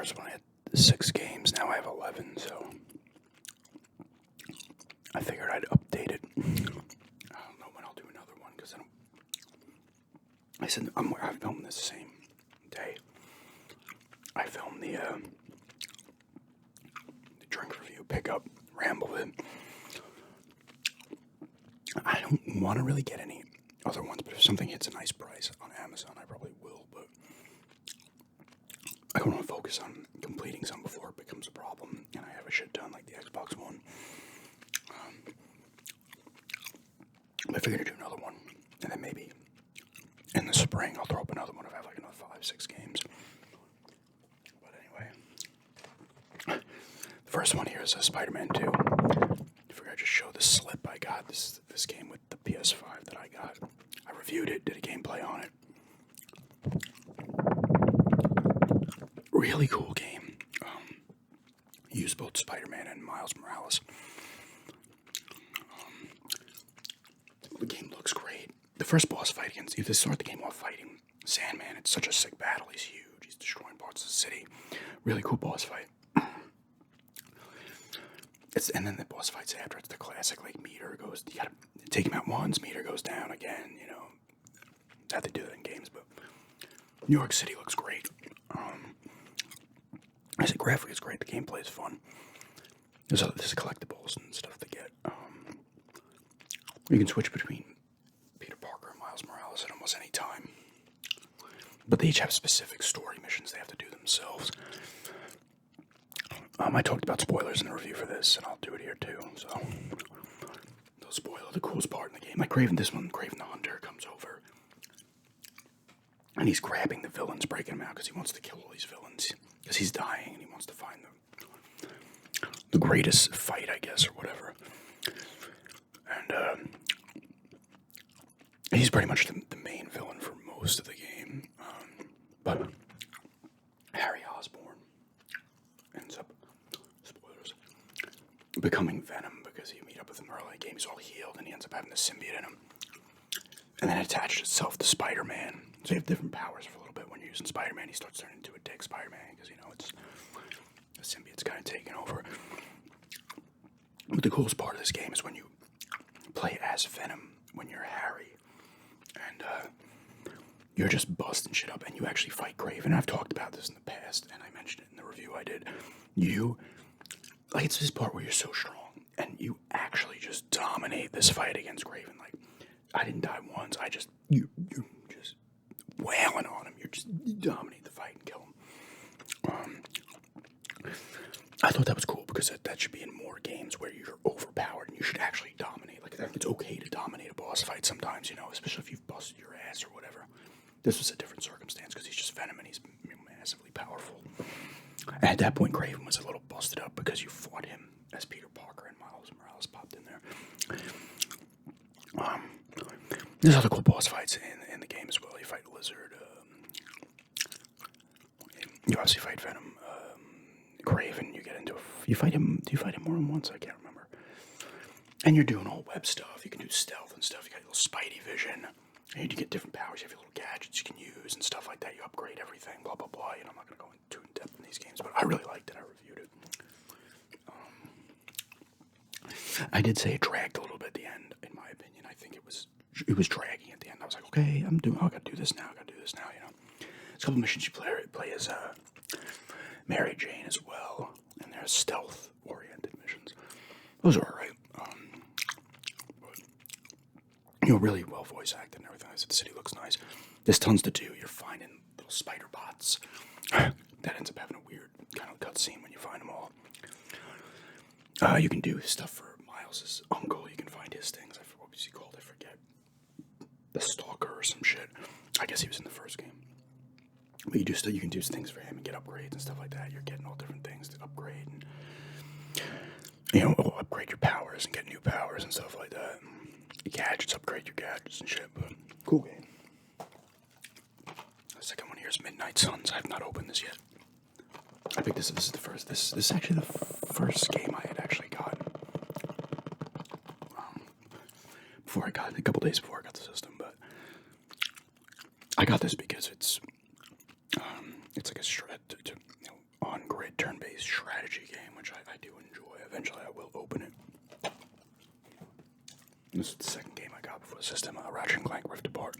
first one I had 6 games, now I have 11, so I figured I'd update it. I don't know when I'll do another one, because I said I filmed this same day. I filmed the drink review pickup ramble in. I don't want to really get any other ones, but if something hits a nice price on Amazon, I probably will, but I don't want to focus on completing some before it becomes a problem, and I have a shit ton like the Xbox One. I figured to do another one, and then maybe in the spring I'll throw up another one if I have like another 5-6 games. But anyway, the first one here is Spider-Man 2. I figured I'd just show the slip I got. This game with the PS5 that I got. I reviewed it, did a gameplay on it. Really cool game. Used both Spider-Man and Miles Morales. The game looks great. The first boss fight against, if they start the game off fighting Sandman, it's such a sick battle. He's huge. He's destroying parts of the city. Really cool boss fight. And then the boss fights after, it's the classic, like, meter goes, you gotta take him out once, meter goes down again, you know. That's how they do that in games, but New York City looks great. I said graphically it's great, the gameplay is fun. There's collectibles and stuff to get. You can switch between Peter Parker and Miles Morales at almost any time. But they each have specific story missions they have to do themselves. I talked about spoilers in the review for this, and I'll do it here too, so. No spoiler, the coolest part in the game. Like Craven the Hunter comes over. And he's grabbing the villains, breaking them out, because he wants to kill all these villains. Because he's dying, and he wants to find the greatest fight, I guess, or whatever. And, he's pretty much the main villain for most of the game. But Harry Osborn ends up, spoilers, becoming Venom because you meet up with him early in the game. He's all healed, and he ends up having the symbiote in him. And then it attached itself to Spider-Man. So you have different powers for a little bit. When you're using Spider-Man, he starts turning into a dick Spider-Man because, you know, it's the symbiote's kind of taking over. But the coolest part of this game is when you play as Venom, when you're Harry, and you're just busting shit up, and you actually fight Craven. I've talked about this in the past, and I mentioned it in the review I did. It's this part where you're so strong, and you actually just dominate this fight against Craven. Like, I didn't die once. You're just wailing on him. You dominate the fight and kill him. I thought that was cool because that should be in more games where you're overpowered and you should actually dominate. Like, I think it's okay to dominate a boss fight sometimes, you know, especially if you've busted your ass or whatever. This was a different circumstance because he's just Venom and he's massively powerful. And at that point, Craven was a little busted up because you fought him as Peter Parker and Miles Morales popped in there. There's other cool boss fights in the game as well. You fight Lizard. You obviously fight Venom. Craven, you fight him. Do you fight him more than once? I can't remember. And you're doing all web stuff. You can do stealth and stuff. You got your little Spidey vision. And you get different powers. You have your little gadgets you can use and stuff like that. You upgrade everything. Blah blah blah. You know, I'm not going to go too in depth in these games, but I really liked it. I reviewed it. I did say it dragged a little bit at the end, in my opinion. I think it was dragging at the end. I was like, okay, I gotta do this now. You know, there's a couple missions you play as Mary Jane as well, and there's stealth-oriented missions. Those are alright. Really well voice acted and everything. The city looks nice. There's tons to do. You're finding little spider bots. That ends up having a weird kind of cutscene when you find them all. You can do stuff for Miles' uncle. You can find his things. What was he called? I forget. The Stalker or some shit. I guess he was in the first game. But you can do things for him and get upgrades and stuff like that. You're getting all different things to upgrade and, you know, upgrade your powers and get new powers and stuff like that. Your gadgets, upgrade your gadgets and shit, but cool game. The second one here is Midnight Suns. I have not opened this yet. I think this is the first. This is actually the first game I had actually gotten. A couple days before I got the system, but I got this because it's like a on-grid turn-based strategy game, which I do enjoy. Eventually I will open it. This is the second game I got before the system, Ratchet Clank Rift Apart.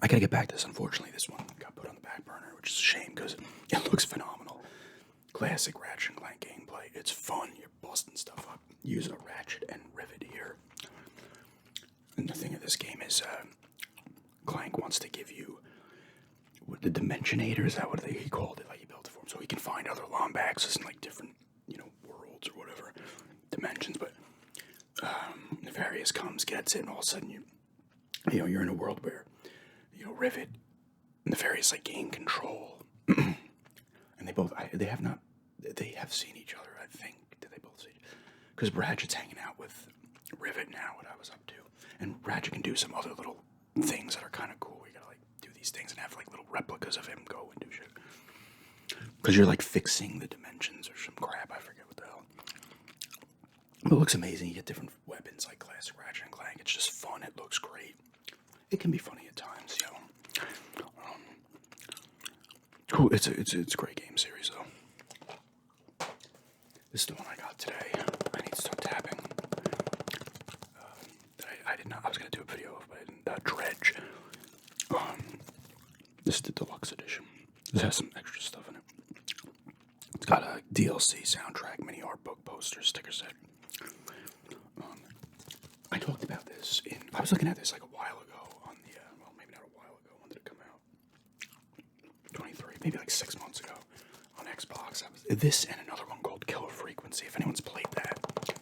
I gotta get back to this. Unfortunately, this one got put on the back burner, which is a shame because it looks phenomenal. Classic Ratchet Clank gameplay. It's fun. You're busting stuff up. Use a ratchet and rivet here. And the thing of this game is, Clank wants to give you the Dimensionator. Is that what he called it? Like he built it for him, so he can find other Lombaxes in like different, worlds or whatever dimensions. But Nefarious comes, gets it, and all of a sudden you're in a world where Rivet and Nefarious like gain control, and they have seen each other. I think did they both see? Because Ratchet's hanging out with Rivet now. What I was up to, and Ratchet can do some other little things that are kind of cool. You gotta like do these things and have like little replicas of him go and do shit. Because you're like fixing the dimensions or some crap. I forget what the hell. It looks amazing. You get different weapons like classic Ratchet and Clank. It's just fun. It looks great. It can be funny at times, Cool. It's a great game series though. This is the one I got today. I need to start tapping. I did not. I was gonna do a video of, but I didn't. Dredge. This is the Deluxe edition. This has some extra stuff in it. It's got a DLC soundtrack, mini art book, poster, sticker set. I talked about this I was looking at this like a while ago on the, maybe not a while ago. When did it come out? 23, maybe like 6 months ago on Xbox. This and another one called Killer Frequency. If anyone's played that,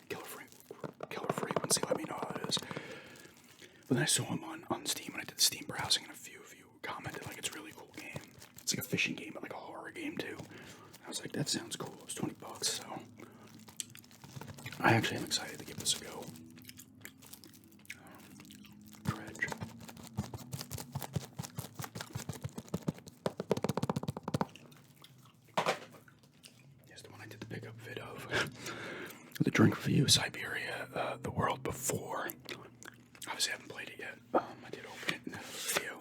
Killer Frequency, let me know how it is. But then I saw him on Steam, and I did the Steam browsing, and a few of you commented like it's a really cool game. It's like a fishing game, but like a horror game too. I was like, that sounds cool. It was $20, so I actually am excited to give this a go. Dredge. Here's the one I did the pickup vid of. The drink review, Syberia, The World Before. Obviously I haven't played it yet. I did open it in that video.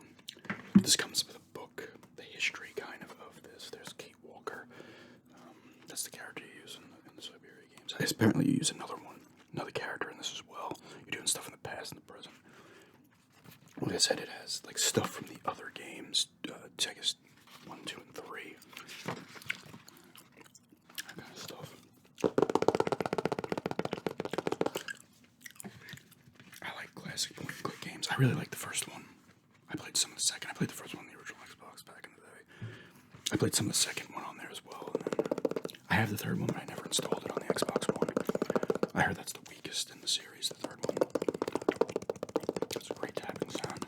This comes with a book, the history kind of this. There's Kate Walker. That's the character you use in the Syberia games. Apparently you use another character in this as well. You're doing stuff in the past and the present. Like I said, it has like stuff from the other games. I guess 1, 2, and 3. That kind of stuff. I like classic point-and-click games. I really like the first one. I played some of the second. I played the first one on the original Xbox back in the day. I played some of the second one on there as well. And then I have the third one, but I never installed it on the Xbox One. I heard that's the weakest in the series, the third one. It's a great tapping sound.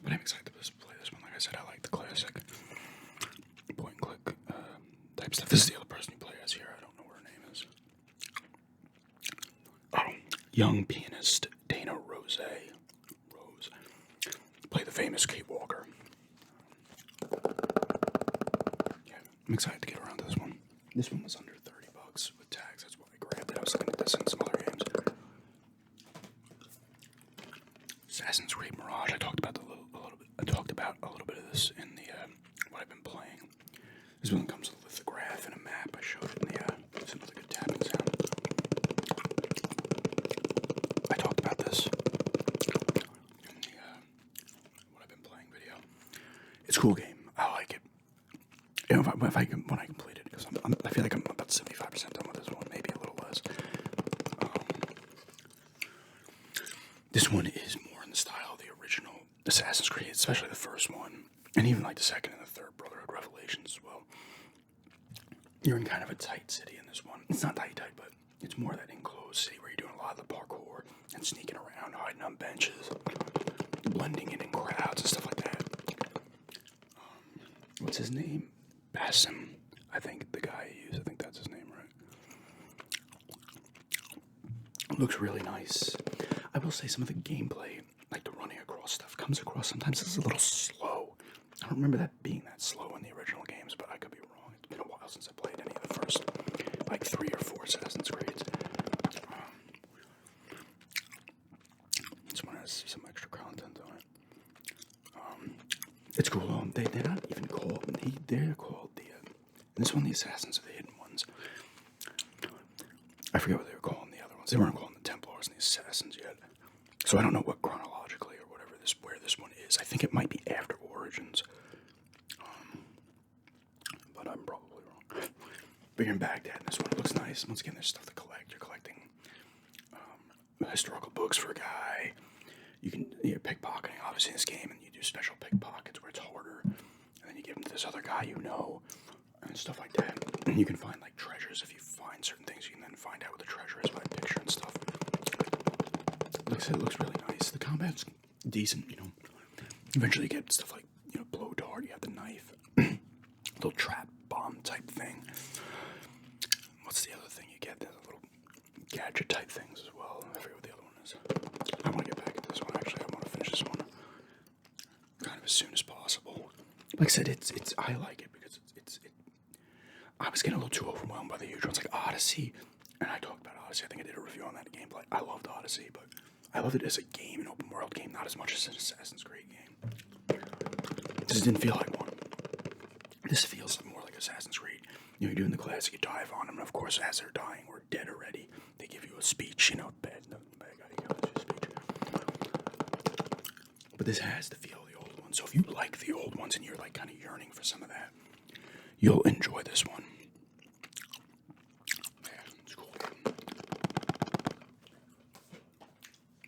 But I'm excited to play this one. Like I said, I like the classic point-and-click type stuff. This is the other person you play as here. I don't know what her name is. Oh, young pianist Dana Rose. Play the famous Kate Walker. Yeah, I'm excited to get around to this one. This one was under $30 with tags. That's why I grabbed it. I was looking at this in some other games. Assassin's Creed Mirage. I talked about a little bit of this in the what I've been playing. This one comes with a lithograph and a map. I showed it in the it's another good tapping sound. I talked about this in the what I've been playing video. It's a cool game. I like it. When I complete it, because I feel like I'm about 75% done with this one, maybe a little less. This one is more in the style of the original Assassin's Creed, especially the first one, and even like the second and the third Brotherhood Revelations as well. You're in kind of a tight city in this one. It's not tight, but it's more that enclosed city where you're doing a lot of the parkour and sneaking around, hiding on benches, blending in crowds and stuff like that. What's his name? Basim. I think the guy I use. I think that's his name, right? Looks really nice. I will say some of the gameplay, like the running across stuff, comes across sometimes as a little slow. I don't remember that being that slow in the original games, but I could be wrong. It's been a while since I played any of the first, like 3 or 4 Assassin's Creed. they're called the. This one, the Assassins are the Hidden Ones. I forget what they were calling the other ones. They weren't calling the Templars and the Assassins yet. So I don't know what chronologically or whatever where this one is. I think it might be after Origins. But I'm probably wrong. But you're in Baghdad, and this one looks nice. Once again, there's stuff to collect. You're collecting historical books for a guy. You're pickpocketing, obviously, in this game, and you do special pickpockets where it's harder. And then you give them to this other guy and stuff like that. And you can find, like, treasures. If you find certain things, you can then find out what the treasure is by a picture and stuff. Like I said, it looks really nice. The combat's decent, Eventually you get stuff like, blow dart, you have the knife. Little trap bomb type thing. What's the other thing you get? There's little gadget type things as well. I forget what the other one is. I want to get back into this one, actually. I want to finish this one kind of as soon as possible. Like I said, I like it because I was getting a little too overwhelmed by the huge ones like Odyssey. And I talked about Odyssey. I think I did a review on that gameplay. I loved Odyssey, but I love it as a game, an open world game, not as much as an Assassin's Creed game. This didn't feel like one. This feels more like Assassin's Creed. You're doing the classic, you dive on them, and of course, as they're dying or dead already, they give you a speech, bad guy, you give you a speech. But this has to feel the old one. So if you like the old ones and you're like kind of yearning for some of that, you'll enjoy this one. Yeah, it's cool.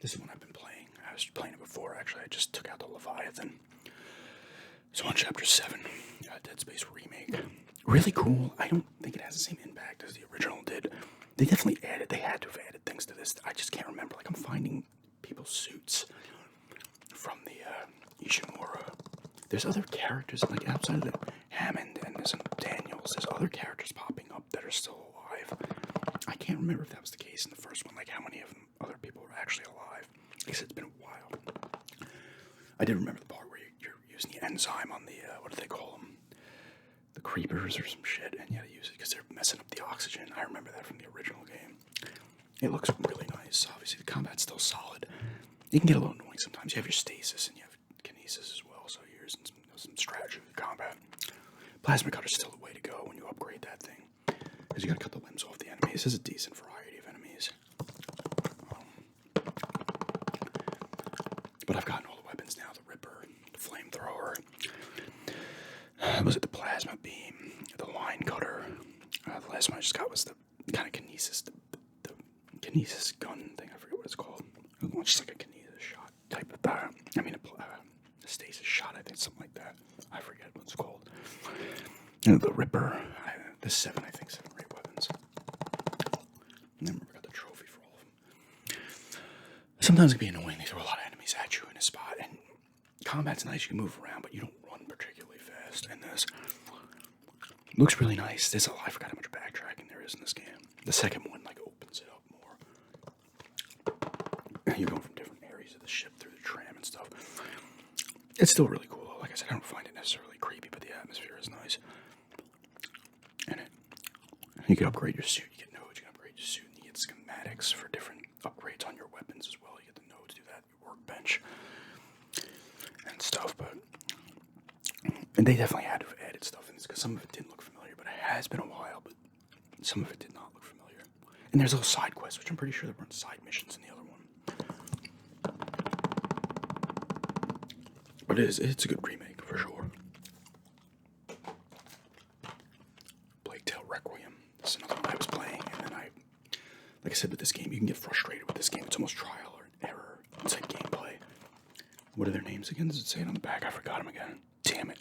This is one I've been playing. I was playing it before, actually. I just took out the Leviathan. So on Chapter 7, Dead Space Remake. Really cool. I don't think it has the same impact as the original did. They definitely they had to have added things to this. I just can't remember. Like, I'm finding people's suits from the Ishimura. There's other characters, like outside of the Hammond and there's some Daniels, there's other characters popping up that are still alive. I can't remember if that was the case in the first one, like how many of them, other people were actually alive. Because it's been a while. I did remember the part where you're using the enzyme on the, what do they call them? The creepers or some shit, and you had to use it because they're messing up the oxygen. I remember that from the original game. It looks really nice. Obviously, the combat's still solid. You can get a little annoying sometimes. You have your stasis and you have kinesis as well, so you're using some strategy with the combat. Plasma cutter's still the way to go when you upgrade that thing, because you gotta cut the limbs off the enemies. There's a decent variety of enemies. But I've gotten all the weapons now. The Ripper, the Flamethrower. Was it the Plasma Beam? The Line Cutter. The last one I just got was the kind of kinesis, the kinesis gun thing. I forget what it's called. It looks just like a kinesis shot type of, a stasis shot, I think, something like that. I forget what it's called. The Ripper. The 7 or 8 weapons. I remember I got the trophy for all of them. Sometimes it can be annoying. They throw a lot of enemies at you in a spot, and combat's nice. You can move around, but you don't run particularly fast. And this looks really nice. I forgot how much backtracking there is in this game. The second one opens it up more. You're going from different areas of the ship through the tram and stuff. It's still really cool. Like I said, I don't find it necessarily creepy, but the atmosphere is nice. And you can upgrade your suit. You get nodes. You can upgrade your suit, and you get schematics for different upgrades on your weapons as well. You get the nodes to do that, your workbench and stuff. And they definitely had to have added stuff in this because some of it didn't look familiar, but it has been a while. But some of it did not look familiar. And there's little side quests, which I'm pretty sure there weren't side missions in the other one. But it's a good remake for sure. Plague Tale Requiem. This is another one I was playing, and then like I said, with this game, you can get frustrated with this game. It's almost trial or error. It's like gameplay. What are their names again? Does it say it on the back? I forgot them again. Damn it.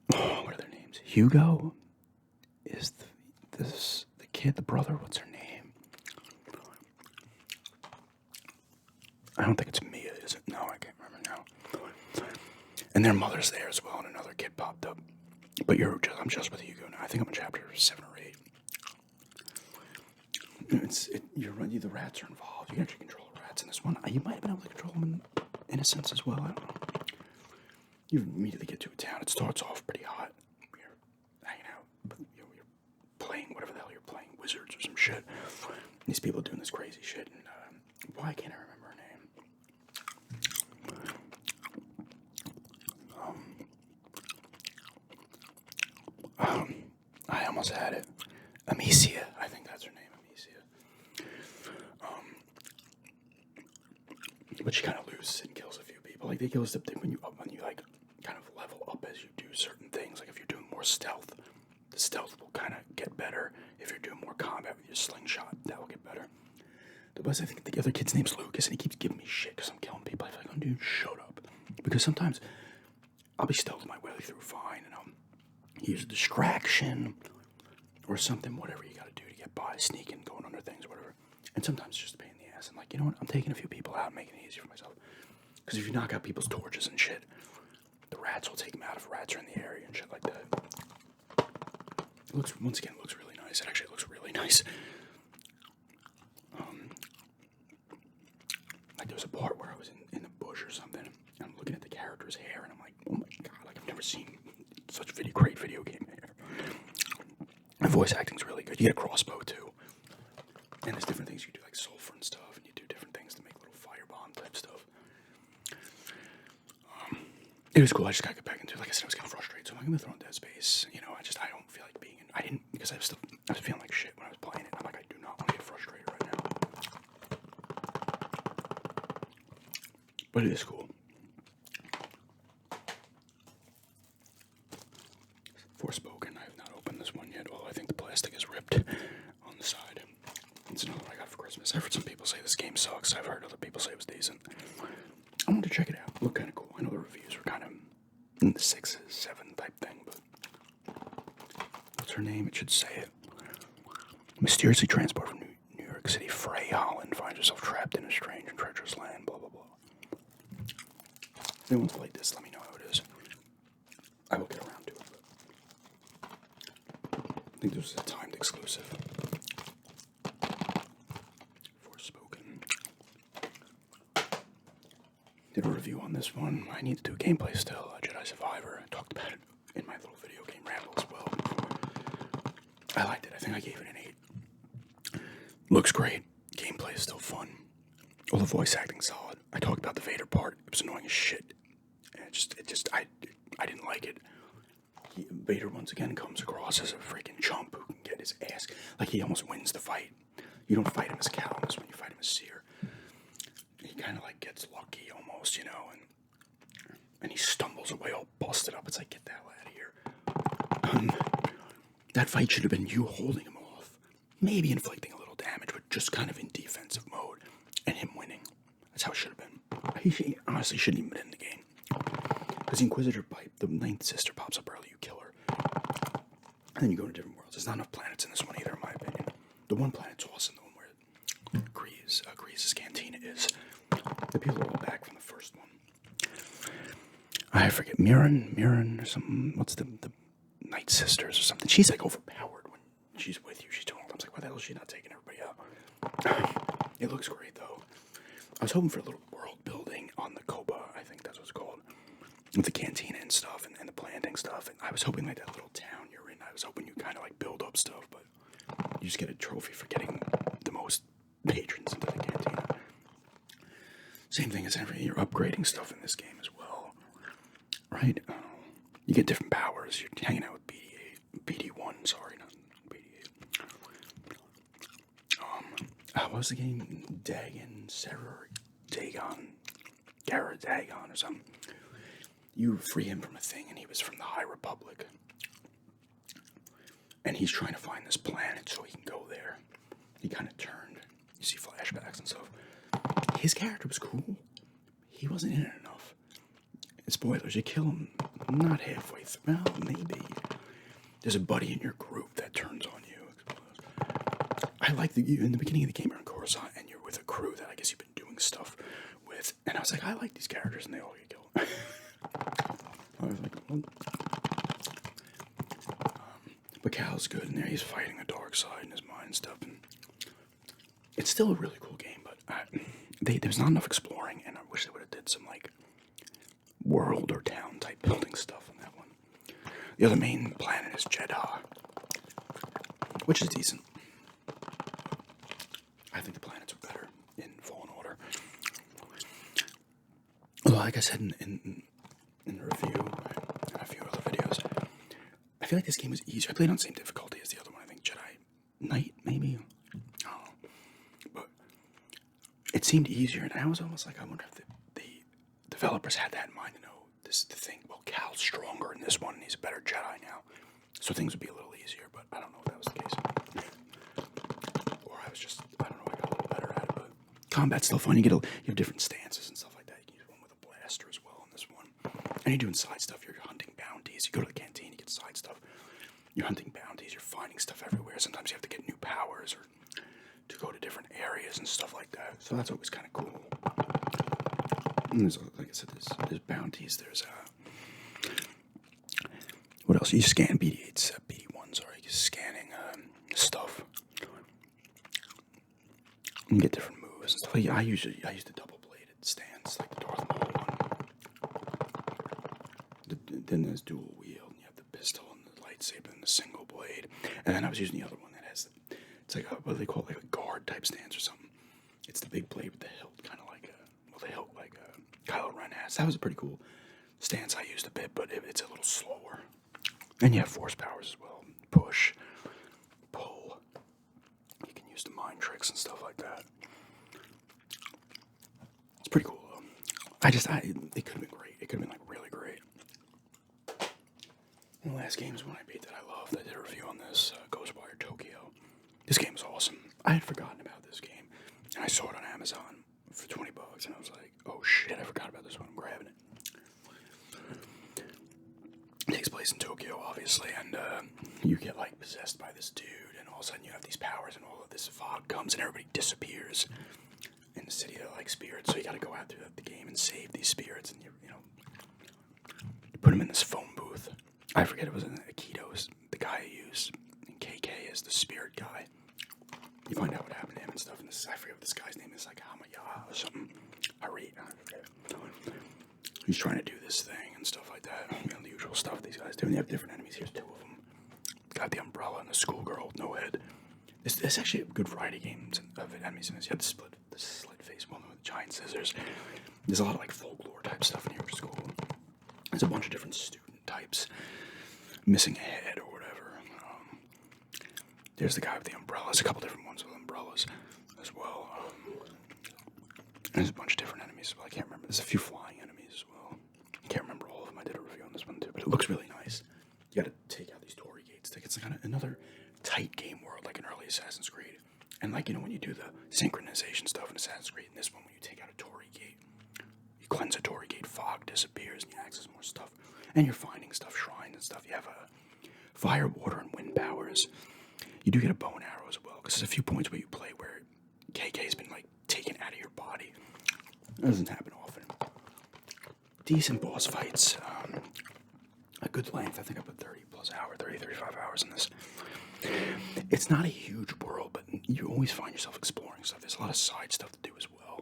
What are their names? Hugo is the kid, the brother. What's her name? I don't think it's Mia, is it? No, I can't remember now. And their mother's there as well, and another kid popped up. But I'm just with Hugo now. I think I'm in chapter 7 or 8. The rats are involved. You can actually control the rats in this one. You might have been able to control them in a sense as well. I don't know. You immediately get to a town. It starts off pretty hot. You're hanging out. You're playing whatever the hell you're playing. Wizards or some shit. These people are doing this crazy shit. And why can't I remember her name? almost had it. Amicia, I think that's her name, Amicia. But she kind of loses and kills a few people. Like, they kill us when you like kind of level up as you do certain things. Like, if you're doing more stealth, the stealth will kind of get better. If you're doing more combat with your slingshot, that will get better. But I think the other kid's name's Lucas, and he keeps giving me shit because I'm killing people. I'm like, oh, dude, shut up. Because sometimes I'll be stealthing my way through fine, and I'll use a distraction or something, whatever you gotta do to get by, sneaking, going under things, whatever. And sometimes it's just a pain in the ass. I'm like, you know what? I'm taking a few people out and making it easier for myself. Because if you knock out people's torches and shit, the rats will take them out if rats are in the area and shit like that. It looks, once again, it looks really nice. It actually looks really nice. Like, there was a part where I was in the bush or something, and I'm looking at the character's hair, and I'm like, oh my god, like, I've never seen such great video game hair. And voice acting's really good. You get a crossbow, too. And there's different things you do, like sulfur and stuff, and you do different things to make little firebomb type stuff. It was cool. I just gotta get back into it. Like I said, I was getting frustrated, so I'm not gonna throw in Dead Space. You know, I don't feel like being in. I didn't, because I was feeling like shit when I was playing it. I'm like, I do not want to get frustrated right now. But it is cool. Forspoken. I have not opened this one yet, although I think the plastic is ripped on the side. It's another one I got for Christmas. I've heard some people say this game sucks. I've heard other people say it was decent. I wanted to check it out. It looked kind of cool. I know the reviews were kind of in the 6s, 7 type thing, but what's her name? It should say it. Mysteriously transported from New York City, Frey Holland finds herself trapped in a strange and treacherous land, blah, blah, blah. If anyone's played this, let me know how it is. I will get around to it, but I think this was a timed exclusive. Forspoken. Did a review on this one. I need to do gameplay still. Jedi Survivor. I talked about it in my little video game ramble as well. I liked it. I think I gave it an 8. Looks great. Gameplay is still fun. All the voice acting's solid. I talked about the Vader part. It was annoying as shit. And I didn't like it. Vader once again comes across as a freaking chump who can get his ass. Like, he almost wins the fight. You don't fight him as Calamus when you fight him as Seer. He kind of like gets lucky almost, you know, and he stumbles away all busted up. It's like, get the hell out of here. That fight should have been you holding him off, maybe inflicting a little damage, but just kind of in defensive mode, and him winning. That's how it should have been. He honestly shouldn't even been in the game. Because the Inquisitor pipe, the 9th sister pops up early, you kill her. And then you go to different worlds. There's not enough planets in this one either, in my opinion. The one planet's awesome, the one where Grease's cantina is. The people are all back from the first one. I forget, Mirren or something. What's the Night Sisters or something? She's like overpowered when she's with you. She's too old. I was like, why the hell is she not taking everybody out? It looks great, though. I was hoping for a little world building on the Koba, I think that's what it's called. With the cantina and stuff and the planting stuff. And I was hoping like that little town you're in, I was hoping you kind of like build up stuff, but you just get a trophy for getting the most patrons into the cantina. Same thing as you're upgrading stuff in this game as well, right? You get different powers. You're hanging out with BD1, sorry, not BD8. What was the game? Dagon or something. You free him from a thing, and he was from the High Republic. And he's trying to find this planet so he can go there. He kind of turned. You see flashbacks and stuff. His character was cool. He wasn't in it enough. Spoilers, you kill him not halfway through. Well, maybe. There's a buddy in your group that turns on you. I like you in the beginning of the game, you're in Coruscant, and you're with a crew that I guess you've been doing stuff with. And I was like, I like these characters, and they all get killed. I was like, well. But Cal's good in there. He's fighting the dark side in his mind and stuff. And it's still a really cool game, but there's not enough exploring, and I wish they would have did some like world or town type building stuff on that one. The other main planet is Jedi, which is decent. I think the planets are better in Fallen Order. Although, like I said in the review and a few other videos, I feel like this game is easier. I played on the same difficulty as the night, maybe. Oh, but it seemed easier, and I was almost like, I wonder if the developers had that in mind. You know, this to think, well, Cal's stronger in this one, and he's a better Jedi now, so things would be a little easier. But I don't know if that was the case, or I was just, I don't know, I got a little better at it. But combat's still fun. You have different stances and stuff like that. You can use one with a blaster as well in this one, and you're doing side stuff. You're hunting bounties. You go to the canteen, you get side stuff. You're hunting bounties, you're finding stuff everywhere. Sometimes you have to get new powers or to go to different areas and stuff like that. So that's always kind of cool. And there's, like I said, there's bounties. There's what else? You scan BD8s, BD1s, or you're scanning stuff. You get different moves and stuff. I use the double-bladed stance, like the Darth Maul one. Then there's dual wield, and you have the pistol and the lightsaber and the single blade. And then I was using the other one that has, it's like what do they call it, like a guard type stance or something. It's the big blade with the hilt, kind of like the hilt like Kylo Ren has. That was a pretty cool stance I used a bit, but it's a little slower. And you have force powers as well. Push, pull. You can use the mind tricks and stuff like that. It's pretty cool though. It could have been great. It could have been like really great. And the last game is one I beat that I loved. I did a review on this, Ghostwire Tokyo. This game was awesome. I had forgotten about this game, and I saw it on Amazon for $20, and I was like, oh shit, I forgot about this one. I'm grabbing it. It takes place in Tokyo, obviously, and you get like possessed by this dude, and all of a sudden you have these powers, and all of this fog comes, and everybody disappears in the city of like spirits. So you got to go out through the game and save these spirits, and you put them in this phone booth. I forget, it was in Akito's, the guy I used, and KK is the spirit guy. You find out what happened to him and stuff, and I forget what this guy's name is, like Hamaya or something. I forget. He's trying to do this thing and stuff like that. The usual stuff these guys do, and you have different enemies. Here's two of them. Got the umbrella and the schoolgirl with no head. It's actually a good variety of games of enemies in this. You have the slit face one with giant scissors. There's a lot of like folklore type stuff in here, which is cool. There's a bunch of different student types. Missing a head or whatever. There's the guy with the umbrellas. A couple different ones with umbrellas as well. There's a bunch of different enemies as well. I can't remember. There's a few flying enemies as well. I can't remember all of them. I did a review on this one too, but it looks really nice. You gotta take out these Torii gates. It's kind of another tight game world like an early Assassin's Creed. And like, when you do the synchronization stuff in Assassin's Creed, in this one, when you take out a Torii gate, you cleanse a Torii gate, fog disappears, and you access more stuff. And you're finding stuff, shrines and stuff. You have fire, water, and wind powers. You do get a bow and arrow as well, because there's a few points where you play where KK's been like taken out of your body. That doesn't happen often. Decent boss fights. A good length. I think I put 35 hours in this. It's not a huge world, but you always find yourself exploring stuff. There's a lot of side stuff to do as well.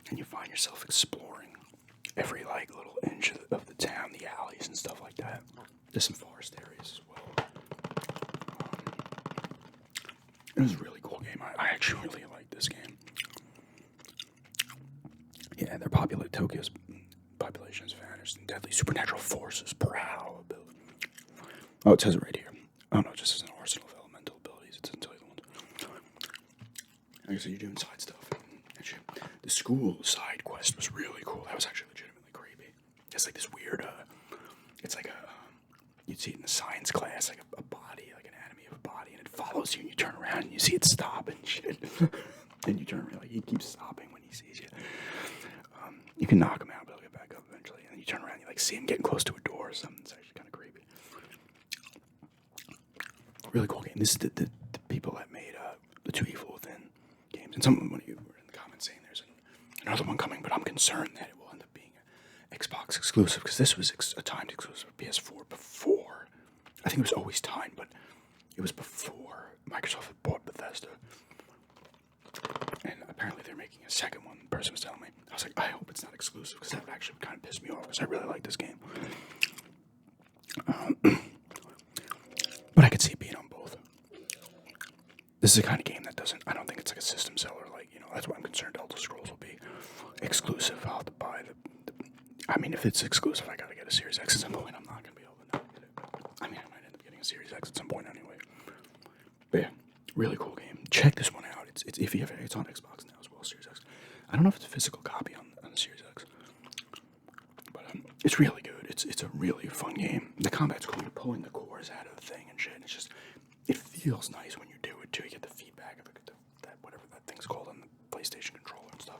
And you find yourself exploring every like little inch of the town, the alleys and stuff like that. There's some forest areas as well. It was a really cool game. I actually really liked this game. Yeah, Tokyo's population has vanished, and deadly supernatural forces prowl. Oh, it says it right here. Oh no, it just says an arsenal of elemental abilities. It doesn't tell you the ones. Like I said, you're doing side stuff. Actually, the school side quest was really cool. That was actually legitimately creepy. It's like this weird, it's like you'd see it in the science class, like a body, like an anatomy of a body, and it follows you, and you turn around, and you see it stop and shit. Then you turn around, like he keeps stopping when he sees you. You can knock him out, but he'll get back up eventually. And then you turn around, you like see him getting close to a door or something. It's actually kind of creepy. Really cool game. This is the people that made the Two Evil Within games. And some of them, when you were in the comments saying there's another one coming, but I'm concerned that it will end up being an Xbox exclusive, because this was a timed exclusive for PS4 before. I think it was always timed, but it was before Microsoft had bought Bethesda. And apparently they're making a second one, the person was telling me. I was like, I hope it's not exclusive, because that would actually kind of piss me off, because I really like this game. But I could see it being on both. This is the kind of game that I don't think it's like a system seller, like, that's why I'm concerned Elder Scrolls will be exclusive. I'll have to buy I mean, if it's exclusive, I gotta get a Series X at some point. I'm not gonna be able to not get it. I mean, I might end up getting a Series X at some point anyway. But yeah, Really cool game. Check this one out. It's if you have it's on Xbox now as well, Series X. I don't know if it's a physical copy on the Series X, but it's really good. It's a really fun game. The combat's cool. You're pulling the cores out of the thing and shit. And it's just it feels nice when you do it too. You get the feedback of that whatever that thing's called on the PlayStation controller and stuff.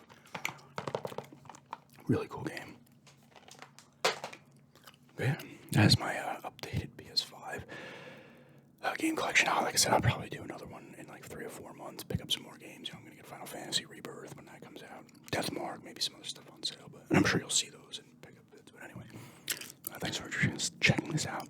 Really cool game. But yeah, that's my updated PS5 game collection. Like I said, I'll probably do another one in like 3 or 4 months. Pick up some more games. I'm gonna get Final Fantasy Rebirth when that comes out. Deathmark, maybe some other stuff on sale. But and I'm sure you'll see those and pick up it. But anyway, thanks for checking this out.